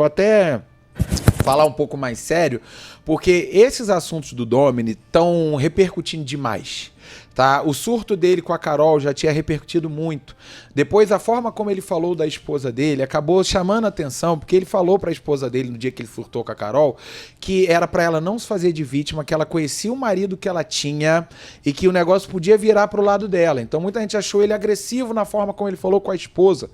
vou até falar um pouco mais sério, porque esses assuntos do Domini estão repercutindo demais. Tá? O surto dele com a Carol já tinha repercutido muito. Depois, a forma como ele falou da esposa dele acabou chamando a atenção, porque ele falou para a esposa dele no dia que ele surtou com a Carol que era para ela não se fazer de vítima, que ela conhecia o marido que ela tinha e que o negócio podia virar pro lado dela. Então muita gente achou ele agressivo na forma como ele falou com a esposa.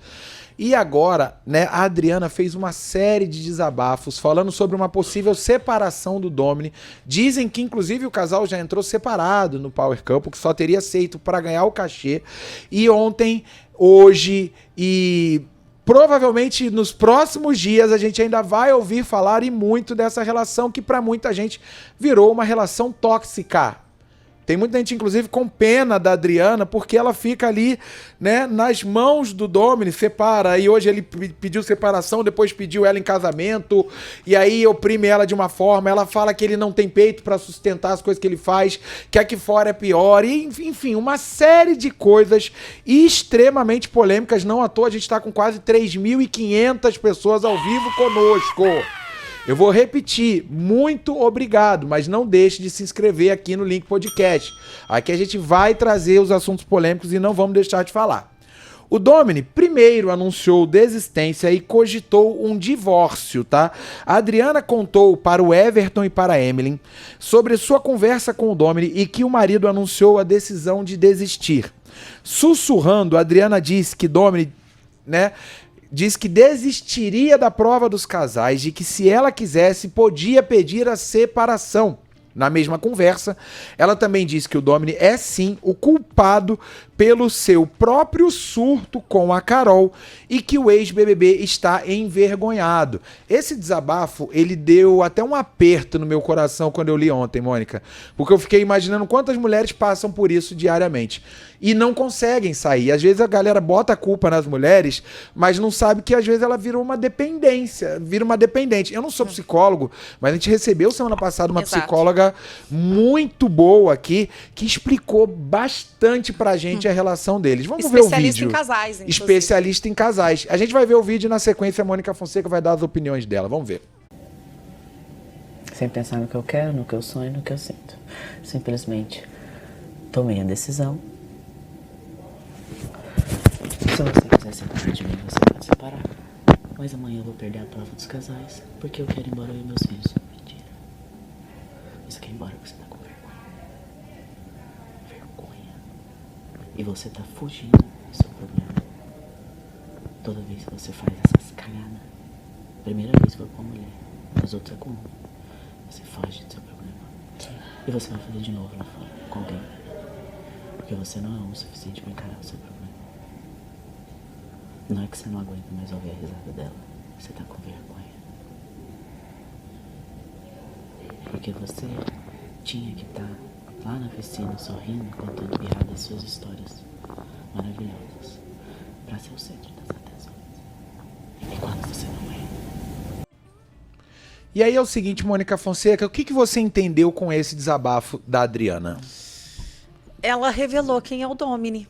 E agora, né, a Adriana fez uma série de desabafos falando sobre uma possível separação do Domini. Dizem que, inclusive, o casal já entrou separado no Power Couple, que só teria aceito para ganhar o cachê. E ontem, hoje e provavelmente nos próximos dias a gente ainda vai ouvir falar e muito dessa relação que para muita gente virou uma relação tóxica. Tem muita gente, inclusive, com pena da Adriana, porque ela fica ali, né, nas mãos do Domini, separa. E hoje ele pediu separação, depois pediu ela em casamento, e aí oprime ela de uma forma. Ela fala que ele não tem peito pra sustentar as coisas que ele faz, que aqui fora é pior. E, enfim, uma série de coisas extremamente polêmicas. Não à toa, a gente tá com quase 3.500 pessoas ao vivo conosco. Eu vou repetir, muito obrigado, mas não deixe de se inscrever aqui no Link Podcast. Aqui a gente vai trazer os assuntos polêmicos e não vamos deixar de falar. O Domini primeiro anunciou desistência e cogitou um divórcio, tá? A Adriana contou para o Everton e para a Emily sobre sua conversa com o Domini e que o marido anunciou a decisão de desistir. Sussurrando, a Adriana disse que Domini, né, diz que desistiria da prova dos casais e que, se ela quisesse, podia pedir a separação. Na mesma conversa, ela também disse que o Domini é sim o culpado pelo seu próprio surto com a Carol e que o ex-BBB está envergonhado. Esse desabafo, ele deu até um aperto no meu coração quando eu li ontem, Mônica, porque eu fiquei imaginando quantas mulheres passam por isso diariamente e não conseguem sair. Às vezes a galera bota a culpa nas mulheres, mas não sabe que às vezes ela vira uma dependência, vira uma dependente. Eu não sou psicólogo, mas a gente recebeu semana passada uma psicóloga muito boa aqui, que explicou bastante pra gente a relação deles. Vamos ver o vídeo. Especialista em casais, inclusive. Especialista em casais. A gente vai ver o vídeo e na sequência a Mônica Fonseca vai dar as opiniões dela. Vamos ver. Sem pensar no que eu quero, no que eu sonho, no que eu sinto. Simplesmente tomei a decisão. Se você quiser separar de mim, você pode separar. Mas amanhã eu vou perder a prova dos casais, porque eu quero ir embora eu e meus filhos. Mentira. Você quer ir embora porque você tá com vergonha. Vergonha. E você tá fugindo do seu problema. Toda vez que você faz essas cagadas, primeira vez foi com a mulher, as outras é com o homem. Você foge do seu problema. E você vai fazer de novo lá fora, com alguém. Porque você não é homem suficiente pra encarar o seu problema. Não é que você não aguenta mais ouvir a risada dela. Você tá com vergonha. Porque você tinha que estar lá na piscina sorrindo, contando piadas das suas histórias maravilhosas. Pra ser o centro das atenções. E quando você não é. E aí é o seguinte, Mônica Fonseca, o que você entendeu com esse desabafo da Adriana? Ela revelou quem é o Domini.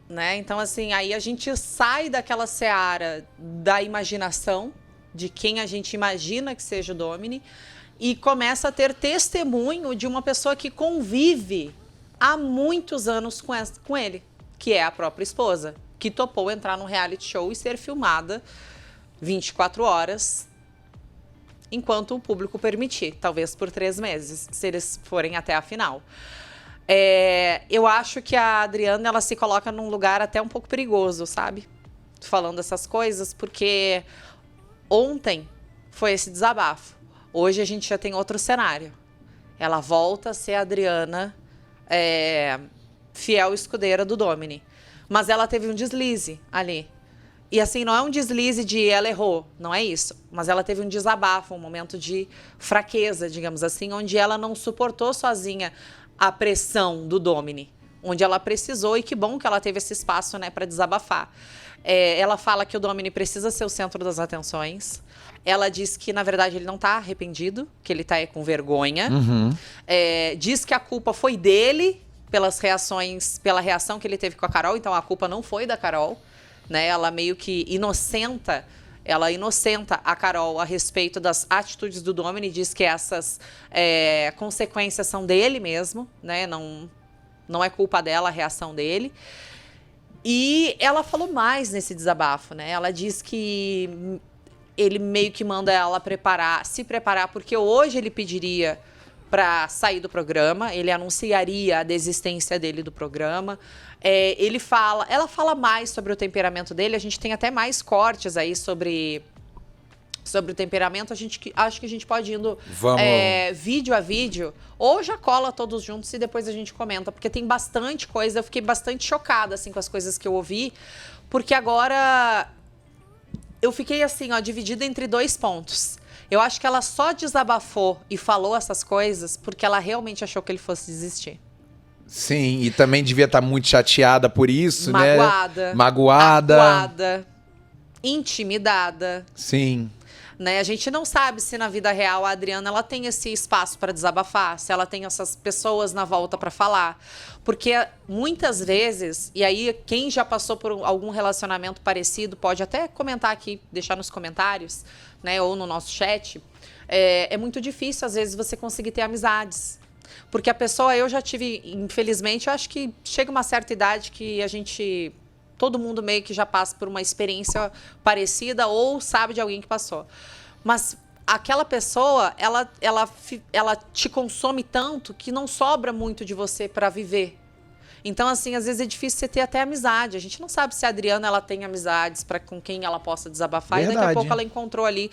Né? Então, assim, aí a gente sai daquela seara da imaginação, de quem a gente imagina que seja o Domini, e começa a ter testemunho de uma pessoa que convive há muitos anos com ele, que é a própria esposa, que topou entrar num reality show e ser filmada 24 horas, enquanto o público permitir, talvez por 3 meses, se eles forem até a final. Eu acho que a Adriana, ela se coloca num lugar até um pouco perigoso, sabe? Falando essas coisas, porque ontem foi esse desabafo. Hoje a gente já tem outro cenário. Ela volta a ser a Adriana, fiel escudeira do Domini. Mas ela teve um deslize ali. E assim, não é um deslize de ela errou, não é isso. Mas ela teve um desabafo, um momento de fraqueza, digamos assim, onde ela não suportou sozinha a pressão do Domini, onde ela precisou, e que bom que ela teve esse espaço, né, para desabafar. Ela fala que o Domini precisa ser o centro das atenções. Ela diz que, na verdade, ele não está arrependido, que ele está com vergonha. Uhum. Diz que a culpa foi dele pela reação que ele teve com a Carol, então a culpa não foi da Carol, né? Ela meio que inocenta ela inocenta a Carol a respeito das atitudes do Domini, diz que essas consequências são dele mesmo, né? Não é culpa dela a reação dele. E ela falou mais nesse desabafo, né? Ela diz que ele meio que manda ela se preparar, porque hoje ele pediria para sair do programa, ele anunciaria a desistência dele do programa. Ela fala mais sobre o temperamento dele, a gente tem até mais cortes aí sobre o temperamento. Acho que a gente pode ir indo vídeo a vídeo, ou já cola todos juntos e depois a gente comenta, porque tem bastante coisa. Eu fiquei bastante chocada assim, com as coisas que eu ouvi, porque agora eu fiquei assim, dividida entre 2 pontos. Eu acho que ela só desabafou e falou essas coisas porque ela realmente achou que ele fosse desistir. Sim, e também devia estar muito chateada por isso, Magoada. né? Magoada. Acuada. Intimidada. Sim. Né? A gente não sabe se na vida real a Adriana ela tem esse espaço para desabafar, se ela tem essas pessoas na volta para falar. Porque muitas vezes, e aí quem já passou por algum relacionamento parecido pode até comentar aqui, deixar nos comentários, né, ou no nosso chat, é muito difícil às vezes você conseguir ter amizades. Porque a pessoa, eu já tive, infelizmente, eu acho que chega uma certa idade que todo mundo meio que já passa por uma experiência parecida ou sabe de alguém que passou. Mas aquela pessoa, ela te consome tanto que não sobra muito de você para viver. Então, assim, às vezes é difícil você ter até amizade. A gente não sabe se a Adriana ela tem amizades com quem ela possa desabafar. Verdade. E daqui a pouco ela encontrou ali,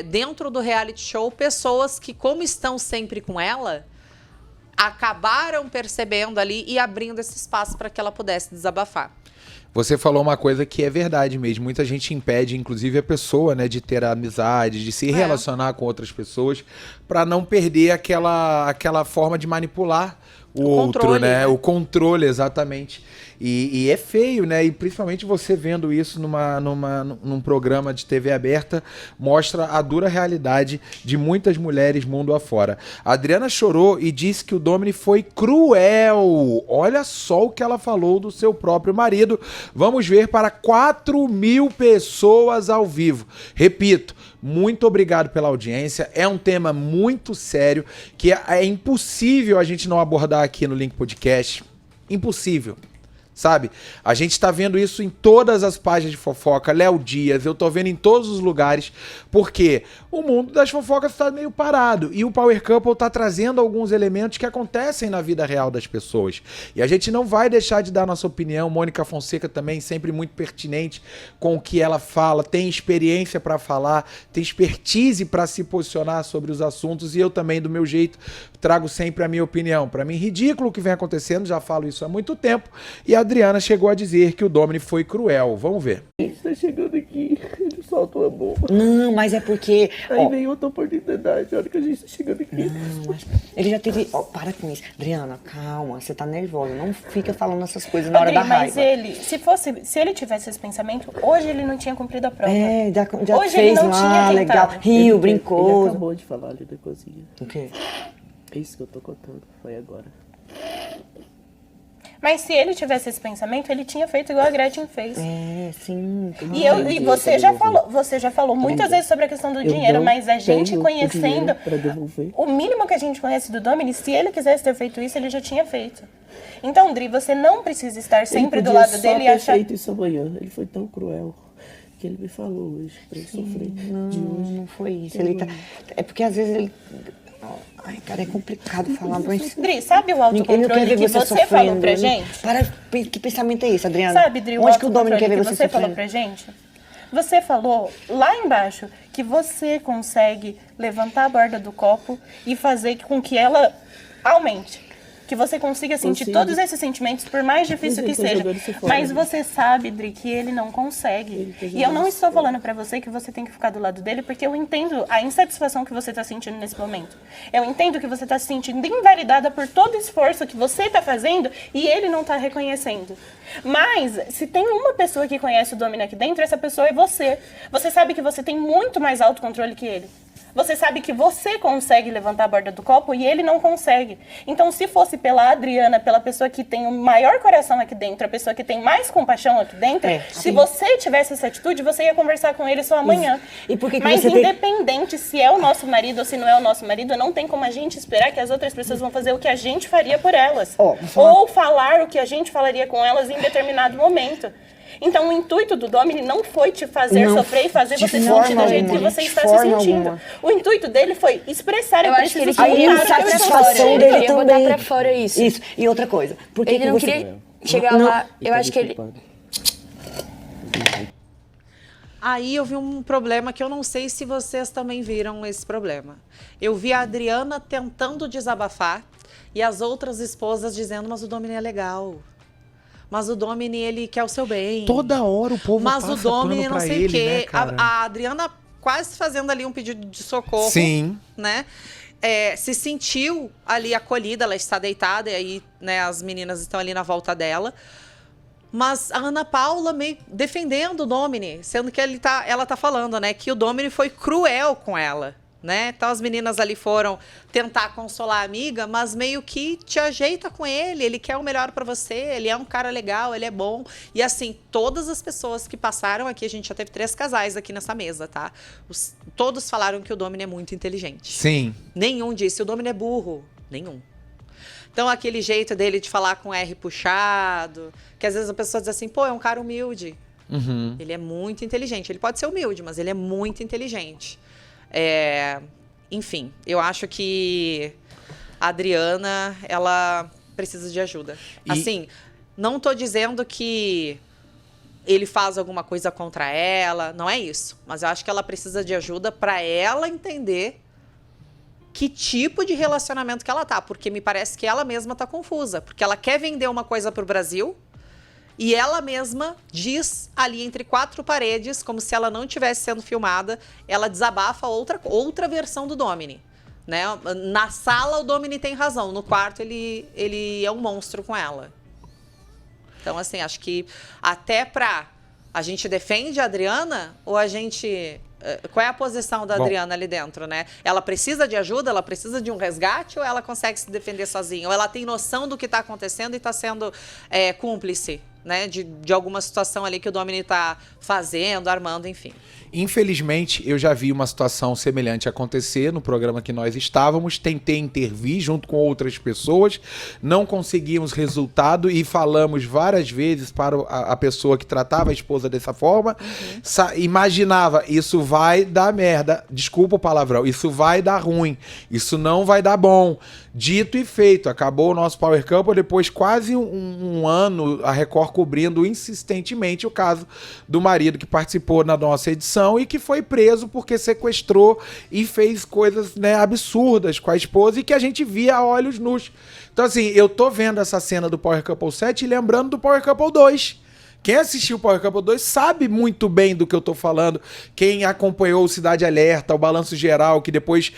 dentro do reality show, pessoas que, como estão sempre com ela, acabaram percebendo ali e abrindo esse espaço para que ela pudesse desabafar. Você falou uma coisa que é verdade mesmo. Muita gente impede, inclusive a pessoa, né, de ter amizade, de se relacionar com outras pessoas, para não perder aquela forma de manipular o outro, controle, né? né? O controle, exatamente. E é feio, né? E principalmente você vendo isso num programa de TV aberta, mostra a dura realidade de muitas mulheres mundo afora. A Adriana chorou e disse que o Domini foi cruel. Olha só o que ela falou do seu próprio marido. Vamos ver para 4.000 pessoas ao vivo. Repito, muito obrigado pela audiência. É um tema muito sério que é impossível a gente não abordar aqui no Link Podcast. Impossível. Sabe? A gente tá vendo isso em todas as páginas de fofoca, Léo Dias, eu tô vendo em todos os lugares, porque o mundo das fofocas tá meio parado e o Power Couple tá trazendo alguns elementos que acontecem na vida real das pessoas. E a gente não vai deixar de dar nossa opinião. Mônica Fonseca também sempre muito pertinente com o que ela fala, tem experiência para falar, tem expertise para se posicionar sobre os assuntos, e eu também, do meu jeito, trago sempre a minha opinião. Para mim, ridículo o que vem acontecendo, já falo isso há muito tempo, e a Adriana chegou a dizer que o Domini foi cruel. Vamos ver. Está chegando aqui, ele solta uma bomba. Não, mas é porque... Aí vem outra oportunidade, a hora que a gente está chegando aqui. Não, mas ele já teve... para com isso. Adriana, calma, você tá nervosa. Não fica falando essas coisas na hora da raiva. Mas ele, se ele tivesse esse pensamento, hoje ele não tinha cumprido a prova. Já hoje fez ele não lá, tinha legal. tentado. Riu, brincou. Ele acabou de falar ali da cozinha. O quê? É isso que eu tô contando, foi agora. Mas se ele tivesse esse pensamento, ele tinha feito igual a Gretchen fez. Sim. E você já falou muitas vezes sobre a questão do dinheiro, mas a gente conhecendo o mínimo que a gente conhece do Domini, se ele quisesse ter feito isso, ele já tinha feito. Então, Dri, você não precisa estar sempre do lado dele e achar... Ele feito isso amanhã, ele foi tão cruel que ele me falou hoje, pra ele sofrer de hoje. Não foi isso. Ele tá... É porque às vezes ele... Ai, cara, é complicado falar, mas... Dri, sabe o autocontrole que você falou pra gente? Para, que pensamento é esse, Adriana? Sabe, Dri, onde que o Domini quer ver você falou pra gente? Você falou lá embaixo que você consegue levantar a borda do copo e fazer com que ela aumente. Que você consiga sentir todos esses sentimentos, por mais difícil que seja. Mas você sabe, Dri, que ele não consegue. E eu não estou falando pra você que você tem que ficar do lado dele, porque eu entendo a insatisfação que você tá sentindo nesse momento. Eu entendo que você tá se sentindo invalidada por todo o esforço que você tá fazendo e ele não tá reconhecendo. Mas, se tem uma pessoa que conhece o Domini aqui dentro, essa pessoa é você. Você sabe que você tem muito mais autocontrole que ele. Você sabe que você consegue levantar a borda do copo e ele não consegue. Então, se fosse pela Adriana, pela pessoa que tem o maior coração aqui dentro, a pessoa que tem mais compaixão aqui dentro, se você tivesse essa atitude, você ia conversar com ele só amanhã. E por que Mas você independente se é o nosso marido ou se não é o nosso marido, não tem como a gente esperar que as outras pessoas vão fazer o que a gente faria por elas. Ou falar o que a gente falaria com elas em determinado momento. Então, o intuito do Domini não foi te fazer sofrer e fazer você se sentir do jeito que você está se sentindo. O intuito dele foi expressar. Eu acho que ele Aí a satisfação dele queria botar também. pra fora isso. E outra coisa. Por que Ele que não você... queria chegar lá. Eu acho que ele... Aí eu vi um problema que eu não sei se vocês também viram esse problema. Eu vi a Adriana tentando desabafar e as outras esposas dizendo, mas o Domini é legal. Mas o Domini, ele quer o seu bem. Toda hora o povo Mas passa o Domini, pano não pra sei o ele, quê. né, cara? A Adriana quase fazendo ali um pedido de socorro. Sim. Né? Se sentiu ali acolhida, ela está deitada, e aí, né, as meninas estão ali na volta dela. Mas a Ana Paula meio defendendo o Domini, sendo que ela tá falando, né, que o Domini foi cruel com ela. Né? Então as meninas ali foram tentar consolar a amiga, mas meio que te ajeita com ele quer o melhor pra você, ele é um cara legal, ele é bom. E assim, todas as pessoas que passaram aqui, a gente já teve 3 casais aqui nessa mesa, tá? Todos falaram que o Domini é muito inteligente. Sim. Nenhum disse, o Domini é burro. Nenhum. Então aquele jeito dele de falar com R puxado, que às vezes a pessoa diz assim, pô, é um cara humilde. Uhum. Ele é muito inteligente. Ele pode ser humilde, mas ele é muito inteligente. Enfim, eu acho que a Adriana, ela precisa de ajuda. Assim, não tô dizendo que ele faz alguma coisa contra ela, não é isso. Mas eu acho que ela precisa de ajuda para ela entender que tipo de relacionamento que ela tá. Porque me parece que ela mesma tá confusa. Porque ela quer vender uma coisa pro Brasil e ela mesma diz ali entre 4 paredes, como se ela não estivesse sendo filmada, ela desabafa outra versão do Domini. Né? Na sala o Domini tem razão, no quarto ele é um monstro com ela. Então, assim, acho que até a gente defende a Adriana ou a gente... Qual é a posição da Adriana ali dentro, né? Ela precisa de ajuda, ela precisa de um resgate ou ela consegue se defender sozinha? Ou ela tem noção do que está acontecendo e está sendo cúmplice, né? De alguma situação ali que o Domini está fazendo, armando, enfim. Infelizmente, eu já vi uma situação semelhante acontecer no programa que nós estávamos. Tentei intervir junto com outras pessoas, não conseguimos resultado e falamos várias vezes para a pessoa que tratava a esposa dessa forma. Imaginava, isso vai dar merda, desculpa o palavrão, isso vai dar ruim, isso não vai dar bom. Dito e feito, acabou o nosso Power Couple, depois quase um ano a Record cobrindo insistentemente o caso do marido que participou na nossa edição e que foi preso porque sequestrou e fez coisas, né, absurdas com a esposa e que a gente via a olhos nus. Então assim, eu tô vendo essa cena do Power Couple 7 e lembrando do Power Couple 2. Quem assistiu o Power Couple 2 sabe muito bem do que eu tô falando. Quem acompanhou o Cidade Alerta, o Balanço Geral, que depois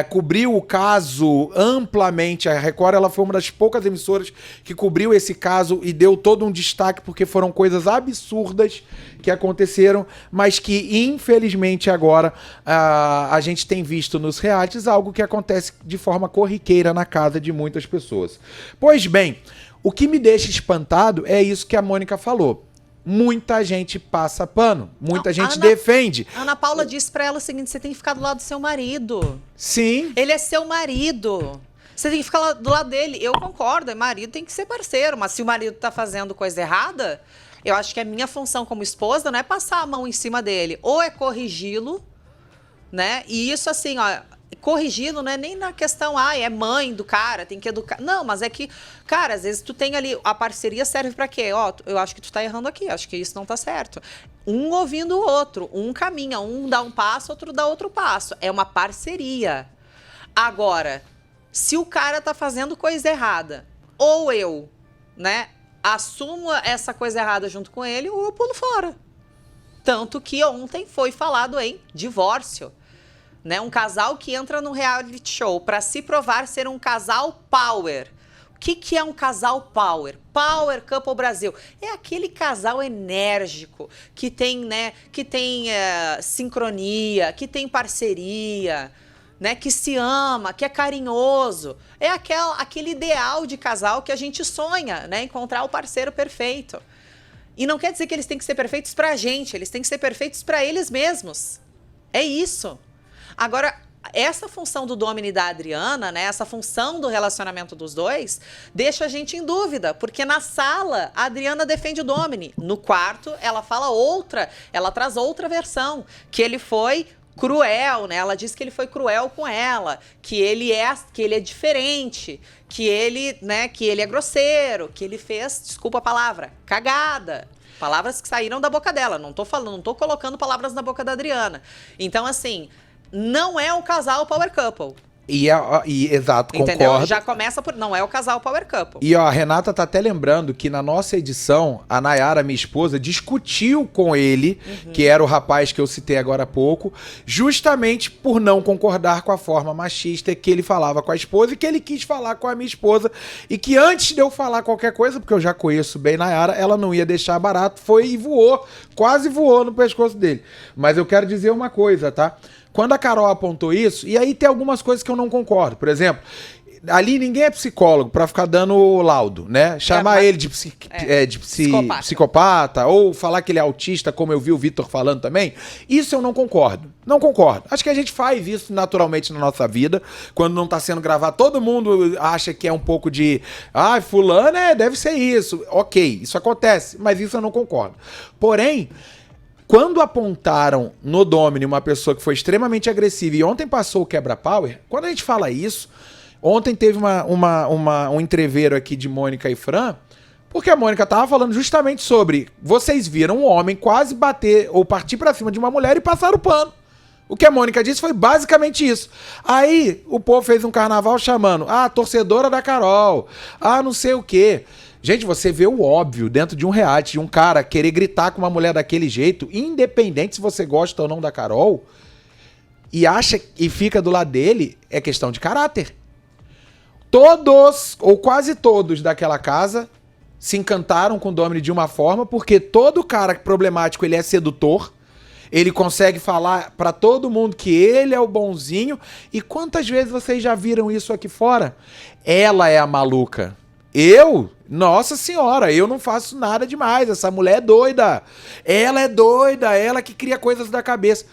cobriu o caso amplamente. A Record, ela foi uma das poucas emissoras que cobriu esse caso e deu todo um destaque, porque foram coisas absurdas que aconteceram, mas que, infelizmente, agora a gente tem visto nos realities algo que acontece de forma corriqueira na casa de muitas pessoas. Pois bem, o que me deixa espantado é isso que a Mônica falou. Muita gente passa pano, muita gente defende. A Ana Paula disse pra ela o seguinte, você tem que ficar do lado do seu marido. Sim. Ele é seu marido. Você tem que ficar do lado dele. Eu concordo, marido tem que ser parceiro, mas se o marido tá fazendo coisa errada, eu acho que a minha função como esposa não é passar a mão em cima dele, ou é corrigi-lo, né? E isso assim, ó, corrigindo não é nem na questão, é mãe do cara, tem que educar. Não, mas é que, cara, às vezes tu tem ali, a parceria serve pra quê? Ó, eu acho que tu tá errando aqui, acho que isso não tá certo. Um ouvindo o outro, um caminha, um dá um passo, outro dá outro passo. É uma parceria. Agora, se o cara tá fazendo coisa errada, ou eu, né, assumo essa coisa errada junto com ele, ou eu pulo fora. Tanto que ontem foi falado em divórcio. Né, um casal que entra num reality show para se provar ser um casal power. que é um casal power? Power Couple Brasil. É aquele casal enérgico, que tem, né, sincronia, que tem parceria, né, que se ama, que é carinhoso. É aquele ideal de casal que a gente sonha, né, encontrar o parceiro perfeito. E não quer dizer que eles têm que ser perfeitos pra gente, eles têm que ser perfeitos pra eles mesmos. É isso. Agora, essa função do Domini e da Adriana, né, essa função do relacionamento dos dois, deixa a gente em dúvida, porque na sala a Adriana defende o Domini, no quarto ela traz outra versão, que ele foi cruel, né? Ela diz que ele foi cruel com ela, que ele é diferente, que ele é grosseiro, que ele fez, desculpa a palavra, cagada. Palavras que saíram da boca dela, não tô colocando palavras na boca da Adriana. Então, assim, não é o casal Power Couple. Exato, entendeu? concordo. Já começa por não é o casal Power Couple. E ó, a Renata tá até lembrando que na nossa edição, a Nayara, minha esposa, discutiu com ele, que era o rapaz que eu citei agora há pouco, justamente por não concordar com a forma machista que ele falava com a esposa e que ele quis falar com a minha esposa. E que antes de eu falar qualquer coisa, porque eu já conheço bem Nayara, ela não ia deixar barato, foi e voou, quase voou no pescoço dele. Mas eu quero dizer uma coisa, tá? Quando a Carol apontou isso, e aí tem algumas coisas que eu não concordo. Por exemplo, ali ninguém é psicólogo pra ficar dando laudo, né? Chamar ele de psicopata, ou falar que ele é autista, como eu vi o Vitor falando também. Isso eu não concordo. Não concordo. Acho que a gente faz isso naturalmente na nossa vida. Quando não tá sendo gravado, todo mundo acha que é um pouco de... fulano deve ser isso. Ok, isso acontece, mas isso eu não concordo. Porém... Quando apontaram no Domini uma pessoa que foi extremamente agressiva e ontem passou o quebra-power, quando a gente fala isso, ontem teve um entreveiro aqui de Mônica e Fran, porque a Mônica tava falando justamente sobre vocês viram um homem quase bater ou partir pra cima de uma mulher e passar o pano. O que a Mônica disse foi basicamente isso. Aí o povo fez um carnaval chamando torcedora da Carol, não sei o quê. Gente, você vê o óbvio dentro de um reality, de um cara querer gritar com uma mulher daquele jeito, independente se você gosta ou não da Carol, e acha e fica do lado dele, é questão de caráter. Todos, ou quase todos daquela casa, se encantaram com o Domini de uma forma, porque todo cara problemático, ele é sedutor, ele consegue falar pra todo mundo que ele é o bonzinho, e quantas vezes vocês já viram isso aqui fora? Ela é a maluca. Nossa senhora, eu não faço nada demais, essa mulher é doida. Ela é doida, ela que cria coisas da cabeça.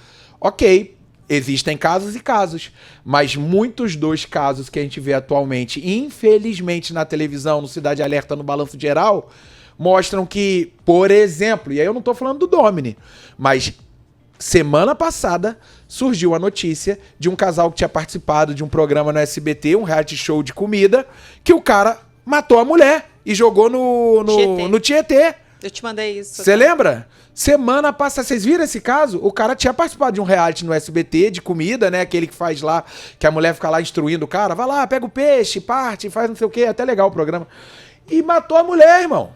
Ok, existem casos e casos, mas muitos dos casos que a gente vê atualmente, infelizmente na televisão, no Cidade Alerta, no Balanço Geral, mostram que, por exemplo, e aí eu não tô falando do Domini, mas semana passada surgiu a notícia de um casal que tinha participado de um programa no SBT, um reality show de comida, que o cara matou a mulher e jogou no Tietê. Eu te mandei isso. Você lembra? Semana passada, vocês viram esse caso? O cara tinha participado de um reality no SBT de comida, né? Aquele que faz lá, que a mulher fica lá instruindo o cara. Vai lá, pega o peixe, parte, faz não sei o quê. Até legal o programa. E matou a mulher, irmão.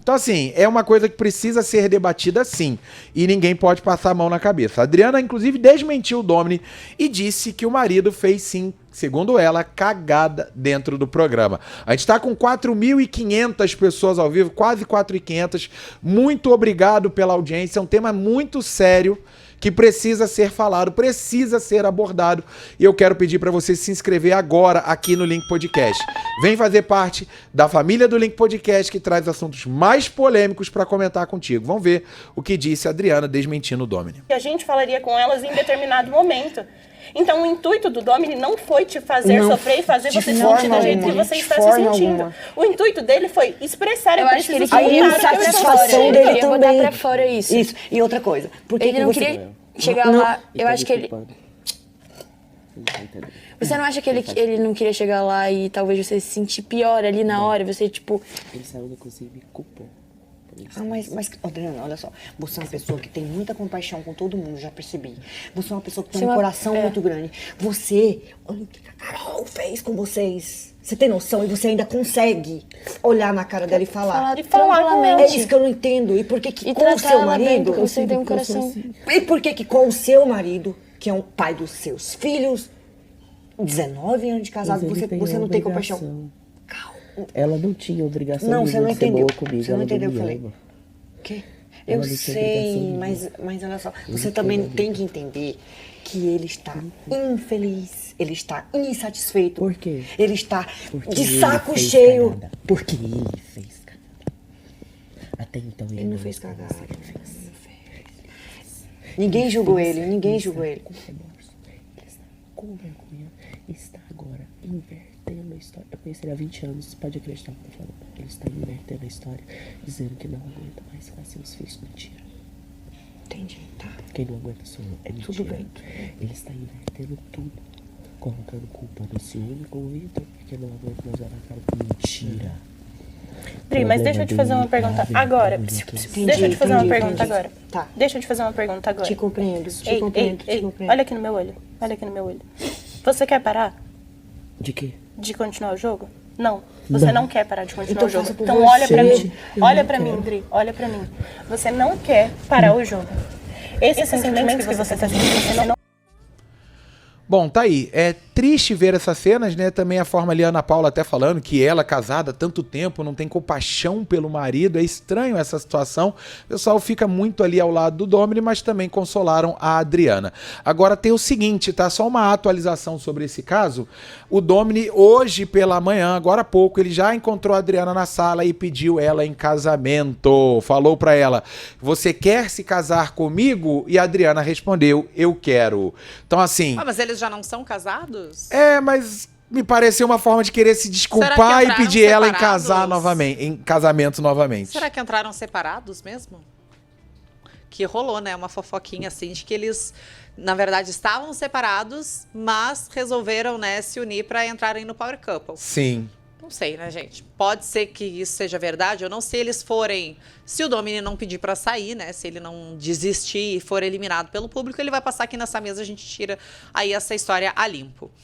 Então, assim, é uma coisa que precisa ser debatida, sim. E ninguém pode passar a mão na cabeça. A Adriana, inclusive, desmentiu o Domini e disse que o marido fez, sim, segundo ela, cagada dentro do programa. A gente tá com 4.500 pessoas ao vivo, quase 4.500. Muito obrigado pela audiência. É um tema muito sério que precisa ser falado, precisa ser abordado. E eu quero pedir para você se inscrever agora aqui no Link Podcast. Vem fazer parte da família do Link Podcast, que traz assuntos mais polêmicos para comentar contigo. Vamos ver o que disse a Adriana desmentindo o Domini. Que a gente falaria com elas em determinado momento. Então, o intuito do Domini não foi te fazer sofrer e fazer você sentir do jeito que você está se sentindo. O intuito dele foi expressar. Eu acho que ele queria satisfação dele também. Botar pra fora isso. Isso. E outra coisa. Porque ele não queria chegar lá. Eu acho que ele... Você não acha que ele não queria chegar lá e talvez você se sentir pior ali na hora? Você, tipo... Ele saiu da cozinha e me culpou. Mas, Adriana, olha só. Você é uma pessoa que tem muita compaixão com todo mundo, já percebi. Você é uma pessoa que tem um coração muito grande. Você, olha o que a Carol fez com vocês. Você tem noção? E você ainda consegue olhar na cara dela e falar. Tranquilamente. É isso que eu não entendo. E por que com o seu marido... Você tem um coração... E por que com o seu marido, que é o pai dos seus filhos, 19 anos de casado, você não tem compaixão? Calma. Ela não tinha obrigação Não, você não de ser entendeu. boa comigo. Você não ela entendeu o que eu me falei. ama. Que? Ela Eu não tem sei, obrigação mas olha só, você também tem que entender que ele está infeliz, ele está insatisfeito. Por quê? Ele está Porque de ele saco fez cheio. cagada. Porque ele fez cagada. Até então ele, Ele não fez estava cagada. sendo feliz. Ninguém julgou ele, ninguém julgou ele. Com remorso. Ele está com vergonha. Está agora invertendo a história. Eu conheci ele há 20 anos, pode acreditar no que eu tô falando. Ele está invertendo a história, dizendo que não aguenta mais ficar seus filhos. Mentira. Entendi, tá. Quem não aguenta sou eu. É mentira. Tudo bem. Ele está invertendo tudo. Colocando culpa no ciúme com o Vitor, porque não aguenta mais olhar na cara com mentira. Dri, mas deixa eu te fazer uma pergunta agora. Deixa eu te fazer uma pergunta agora. Tá. Deixa eu te fazer uma pergunta agora. Te compreendo, te Ei, compreendo, ei, te compreendo. olha aqui no meu olho. Olha aqui no meu olho. Você quer parar De quê? de continuar o jogo? Não. Você não quer parar de continuar Então o jogo. faça por Então olha você. pra mim. Eu Olha não pra mim, quero. Dri. Olha pra mim. Você não quer parar o jogo. Esses sentimentos que você tá sentindo, você não... Bom, tá aí. É triste ver essas cenas, né? Também a forma ali, a Ana Paula até falando que ela, casada há tanto tempo, não tem compaixão pelo marido. É estranho essa situação. O pessoal fica muito ali ao lado do Domini, mas também consolaram a Adriana. Agora tem o seguinte, tá? Só uma atualização sobre esse caso. O Domini, hoje pela manhã, agora há pouco, ele já encontrou a Adriana na sala e pediu ela em casamento. Falou pra ela, você quer se casar comigo? E a Adriana respondeu, eu quero. Então assim... Ah, mas eles já não são casados? mas me pareceu uma forma de querer se Será desculpar que e entraram pedir ela em separados? casar novamente, em casamento novamente. Será que entraram separados mesmo? Que rolou, né? Uma fofoquinha assim de que eles, na verdade, estavam separados, mas resolveram, né, se unir pra entrarem no Power Couple. Sim. Não sei, né, gente? Pode ser que isso seja verdade. Eu não sei se eles forem... Se o Domini não pedir pra sair, né? Se ele não desistir e for eliminado pelo público, ele vai passar aqui nessa mesa, a gente tira aí essa história a limpo.